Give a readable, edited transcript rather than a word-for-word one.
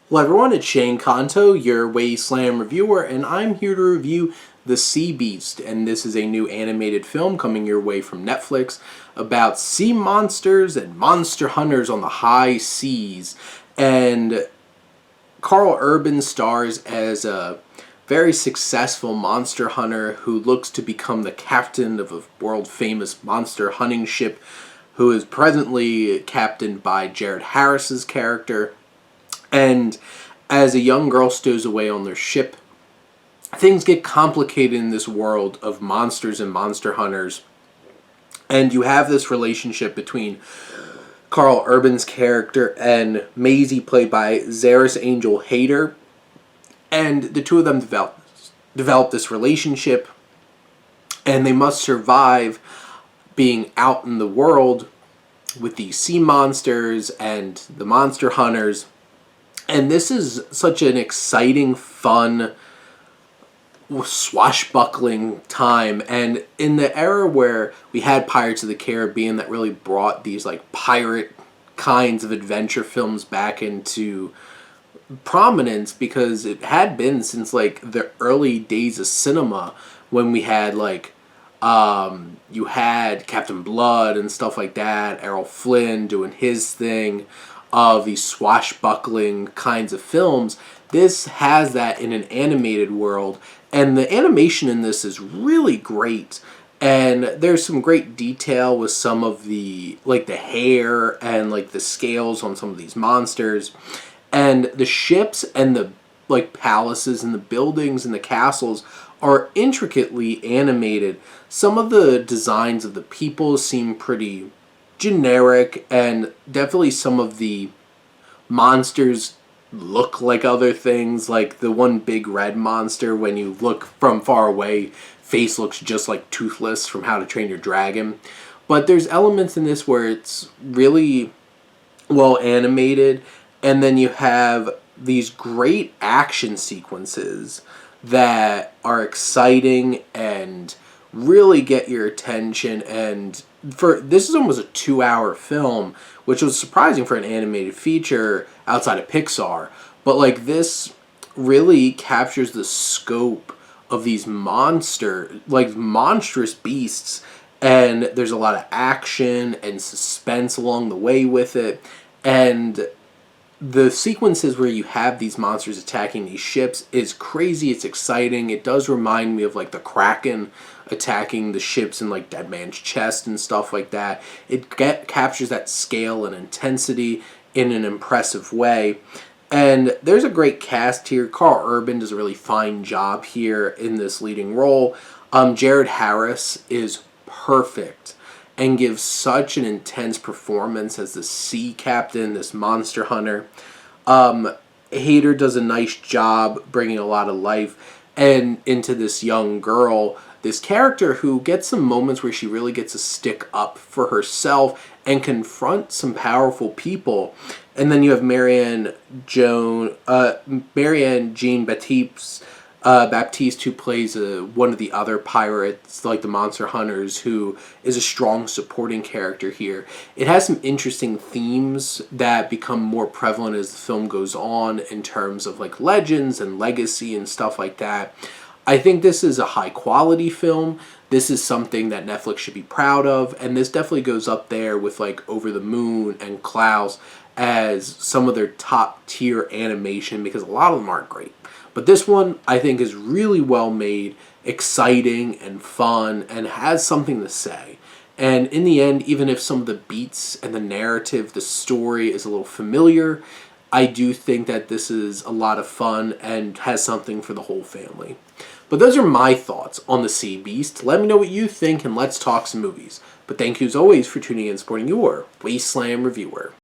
Hello everyone, it's Shane Kanto, your Wasteland reviewer, and I'm here to review The Sea Beast, and this is a new animated film coming your way from Netflix about sea monsters and monster hunters on the high seas. And Karl Urban stars as a very successful monster hunter who looks to become the captain of a world-famous monster hunting ship, who is presently captained by Jared Harris's character. And as a young girl stows away on their ship, things get complicated in this world of monsters and monster hunters. And you have this relationship between Karl Urban's character and Maisie, played by Zaris-Angel Hator. And the two of them develop this relationship, and they must survive being out in the world with these sea monsters and the monster hunters. And this is such an exciting, fun, swashbuckling time. And in the era where we had Pirates of the Caribbean that really brought these like pirate kinds of adventure films back into prominence, because it had been since like the early days of cinema when we had you had Captain Blood and stuff like that, Errol Flynn doing his thing of these swashbuckling kinds of films. This has that in an animated world, and the animation in this is really great. And there's some great detail with some of the the hair and the scales on some of these monsters, and the ships and the palaces and the buildings and the castles are intricately animated. Some of the designs of the people seem pretty generic, and definitely some of the monsters look like other things. Like the one big red monster, when you look from far away, face looks just like Toothless from How to Train Your Dragon. But there's elements in this where it's really well animated, and then you have these great action sequences that are exciting and really get your attention. And for this is almost a 2-hour film, which was surprising for an animated feature outside of Pixar. But this really captures the scope of these monstrous beasts, and there's a lot of action and suspense along the way with it. And the sequences where you have these monsters attacking these ships is crazy. It's exciting. It does remind me of the Kraken attacking the ships in Dead Man's Chest and stuff like that. It captures that scale and intensity in an impressive way. And there's a great cast here. Karl Urban does a really fine job here in this leading role. Jared Harris is perfect and gives such an intense performance as the sea captain, this monster hunter. Hator does a nice job bringing a lot of life and into this young girl, this character who gets some moments where she really gets to stick up for herself and confront some powerful people. And then you have Marianne Jean-Baptiste, who plays one of the other pirates, the monster hunters, who is a strong supporting character here. It has some interesting themes that become more prevalent as the film goes on, in terms of legends and legacy and stuff like that. I think this is a high quality film. This is something that Netflix should be proud of, and this definitely goes up there with Over the Moon and Klaus as some of their top tier animation, because a lot of them aren't great. But this one, I think, is really well made, exciting and fun, and has something to say. And in the end, even if some of the beats and the narrative, the story is a little familiar, I do think that this is a lot of fun and has something for the whole family. But those are my thoughts on The Sea Beast. Let me know what you think, and let's talk some movies. But thank you as always for tuning in and supporting your Wasteland reviewer.